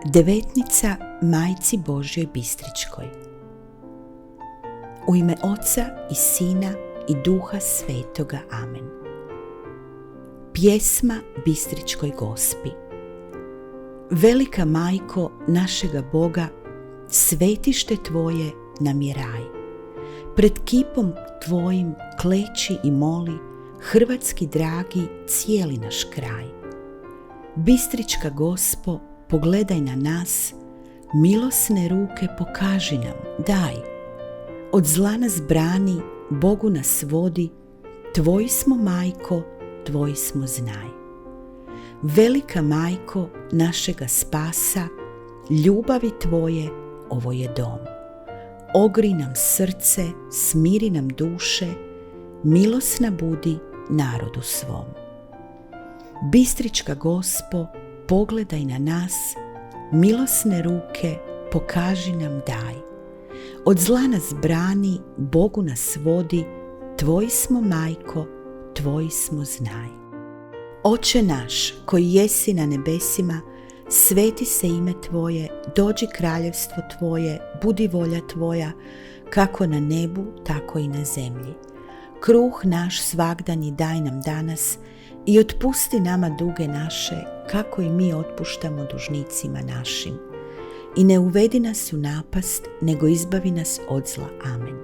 Devetnica Majci Božjoj Bistričkoj. U ime Oca i Sina i Duha Svetoga. Amen. Pjesma Bistričkoj Gospi. Velika Majko našega Boga, svetište Tvoje nam je raj. Pred kipom Tvojim kleči i moli hrvatski dragi cijeli naš kraj. Bistrička Gospo, pogledaj na nas, milosne ruke pokaži nam, daj. Od zla nas brani, Bogu nas vodi, Tvoji smo Majko, Tvoji smo znaj. Velika Majko našega spasa, ljubavi Tvoje, ovo je dom. Ogri nam srce, smiri nam duše, milosna budi narodu svom. Bistrička Gospo, pogledaj na nas, milosne ruke pokaži nam daj. Od zla nas brani, Bogu nas vodi, Tvoji smo Majko, Tvoji smo znaj. Oče naš koji jesi na nebesima, sveti se ime Tvoje, dođi kraljevstvo Tvoje, budi volja Tvoja, kako na nebu, tako i na zemlji. Kruh naš svagdanji daj nam danas i otpusti nama duge naše, kako i mi otpuštamo dužnicima našim. I ne uvedi nas u napast, nego izbavi nas od zla. Amen.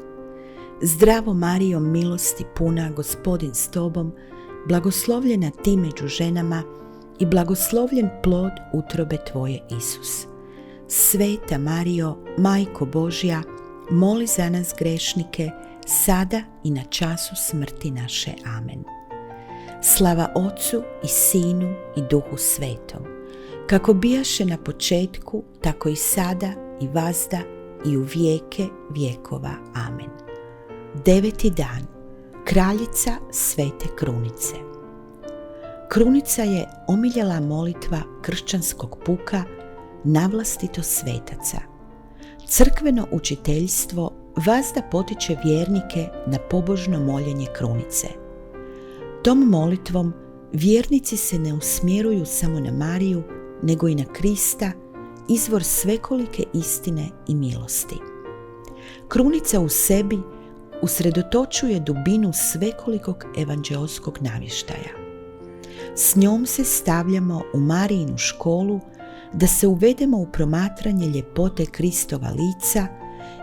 Zdravo Marijo, milosti puna, Gospodin s Tobom, blagoslovljena Ti među ženama i blagoslovljen plod utrobe Tvoje, Isus. Sveta Marijo, Majko Božja, moli za nas grešnike, sada i na času smrti naše. Amen. Slava Ocu i Sinu i Duhu Svetom, kako bijaše na početku, tako i sada i vazda i u vijeke vjekova. Amen. 9. dan. Kraljica Svete Krunice. Krunica je omiljela molitva kršćanskog puka, navlastito svetaca. Crkveno učiteljstvo vazda potiče vjernike na pobožno moljenje krunice. Tom molitvom vjernici se ne usmjeruju samo na Mariju, nego i na Krista, izvor svekolike istine i milosti. Krunica u sebi usredotočuje dubinu svekolikog evanđeoskog navještaja. S njom se stavljamo u Marijinu školu da se uvedemo u promatranje ljepote Kristova lica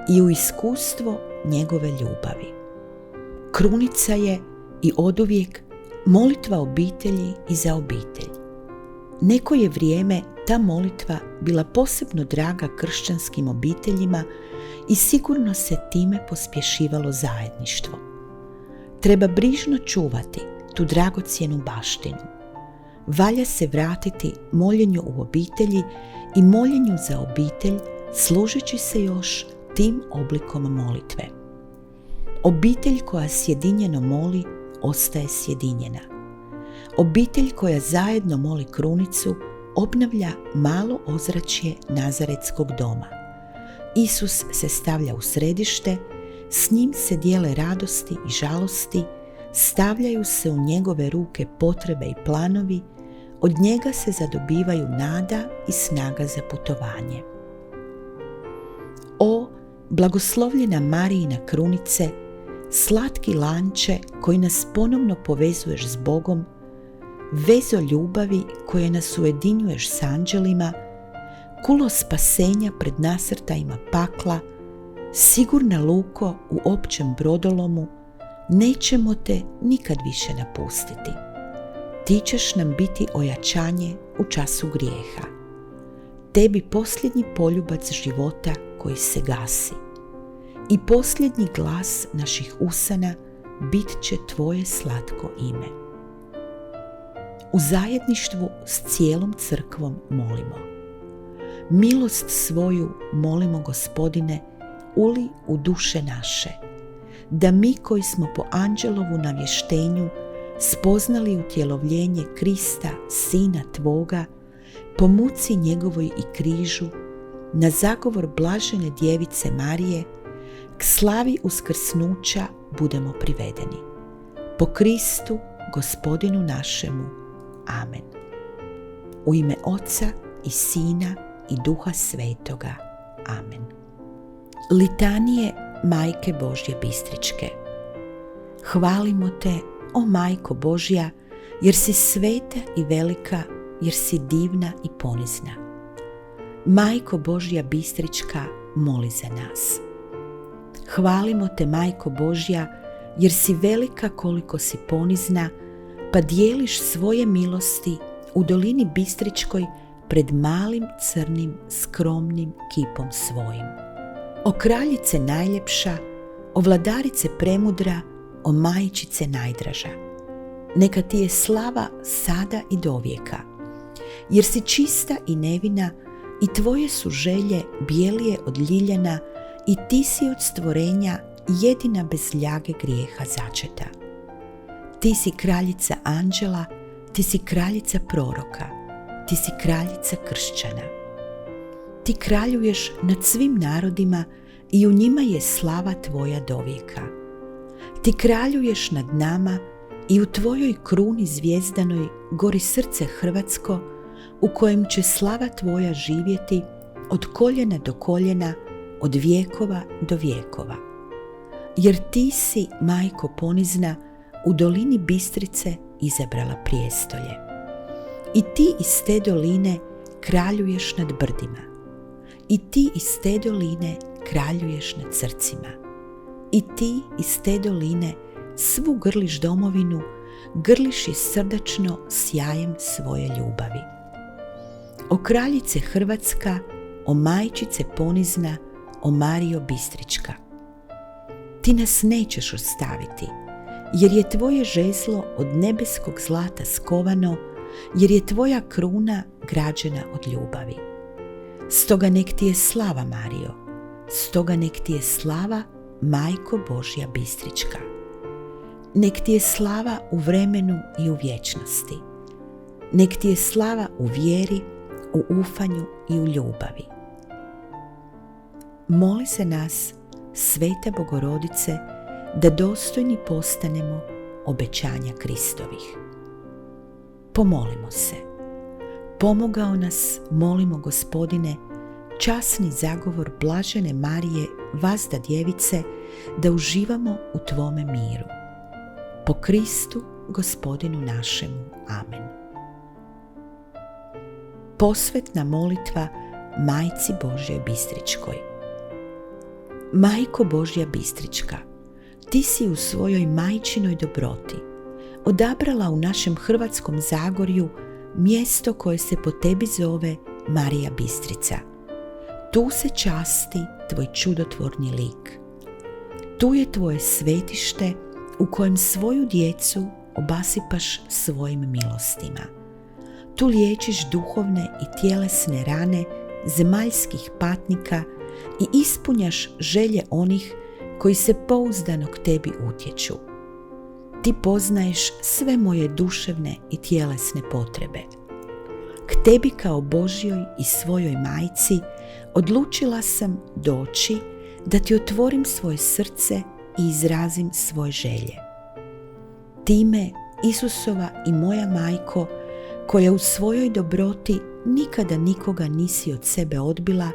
i u iskustvo njegove ljubavi. Krunica je i oduvijek molitva obitelji i za obitelj. Neko je vrijeme ta molitva bila posebno draga kršćanskim obiteljima i sigurno se time pospješivalo zajedništvo. Treba brižno čuvati tu dragocjenu baštinu. Valja se vratiti moljenju u obitelji i moljenju za obitelj, služeći se još tim oblikom molitve. Obitelj koja sjedinjeno moli, ostaje sjedinjena. Obitelj koja zajedno moli krunicu obnavlja malo ozračje Nazaretskog doma. Isus se stavlja u središte, s njim se dijele radosti i žalosti, stavljaju se u njegove ruke potrebe i planovi, od njega se zadobivaju nada i snaga za putovanje. O, blagoslovljena Marijina krunice, slatki lanče koji nas ponovno povezuješ s Bogom, vezo ljubavi koje nas ujedinjuješ s anđelima, kulo spasenja pred nasrtajima pakla, sigurna luko u općem brodolomu, nećemo te nikad više napustiti. Ti ćeš nam biti ojačanje u času grijeha. Tebi posljednji poljubac života koji se gasi. I posljednji glas naših usana bit će Tvoje slatko ime. U zajedništvu s cijelom crkvom molimo. Milost svoju molimo, Gospodine, uli u duše naše, da mi koji smo po anđelovu navještenju spoznali utjelovljenje Krista, Sina Tvoga, po muci njegovoj i križu, na zagovor blažene djevice Marije, k slavi uskrsnuća budemo privedeni. Po Kristu, Gospodinu našemu. Amen. U ime Oca i Sina i Duha Svetoga. Amen. Litanije Majke Božje Bistričke. Hvalimo te, o Majko Božja, jer si sveta i velika, jer si divna i ponizna. Majko Božja Bistrička, moli za nas. Hvalimo te, Majko Božja, jer si velika koliko si ponizna, pa dijeliš svoje milosti u dolini Bistričkoj pred malim crnim skromnim kipom svojim. O kraljice najljepša, o vladarice premudra, o majčice najdraža. Neka ti je slava sada i dovijeka, jer si čista i nevina i tvoje su želje bijelije od ljiljana i ti si od stvorenja jedina bez ljage grijeha začeta. Ti si kraljica anđela, ti si kraljica proroka, ti si kraljica kršćana. Ti kraljuješ nad svim narodima i u njima je slava tvoja dovijeka. Ti kraljuješ nad nama i u tvojoj kruni zvijezdanoj gori srce hrvatsko, u kojem će slava tvoja živjeti od koljena do koljena, od vijekova do vijekova. Jer ti si, Majko ponizna, u dolini Bistrice izabrala prijestolje. I ti iz te doline kraljuješ nad brdima. I ti iz te doline kraljuješ nad srcima. I ti iz te doline svu grliš domovinu, grliš je srdačno sjajem svoje ljubavi. O kraljice Hrvatska, o majčice ponizna, o Marijo Bistrička. Ti nas nećeš ostaviti, jer je tvoje žezlo od nebeskog zlata skovano, jer je tvoja kruna građena od ljubavi. Stoga nek ti je slava, Marijo, stoga nek ti je slava, Majko Božja Bistrička. Nek ti je slava u vremenu i u vječnosti. Nek ti je slava u vjeri, u ufanju i u ljubavi. Moli za nas, Sveta Bogorodice, da dostojni postanemo obećanja Kristovih. Pomolimo se. Pomogao nas, molimo Gospodine, časni zagovor blažene Marije, vazda djevice, da uživamo u tvome miru. Po Kristu, Gospodinu našemu. Amen. Posvetna molitva Majci Božjoj Bistričkoj. Majko Božja Bistrička, ti si u svojoj majčinoj dobroti odabrala u našem Hrvatskom Zagorju mjesto koje se po tebi zove Marija Bistrica. Tu se časti tvoj čudotvorni lik. Tu je tvoje svetište u kojem svoju djecu obasipaš svojim milostima. Tu liječiš duhovne i tjelesne rane zemaljskih patnika i ispunjaš želje onih koji se pouzdano k tebi utječu. Ti poznaješ sve moje duševne i tjelesne potrebe. K tebi kao Božjoj i svojoj majci odlučila sam doći da ti otvorim svoje srce i izrazim svoje želje. Time, Isusova i moja majko, koja u svojoj dobroti nikada nikoga nisi od sebe odbila,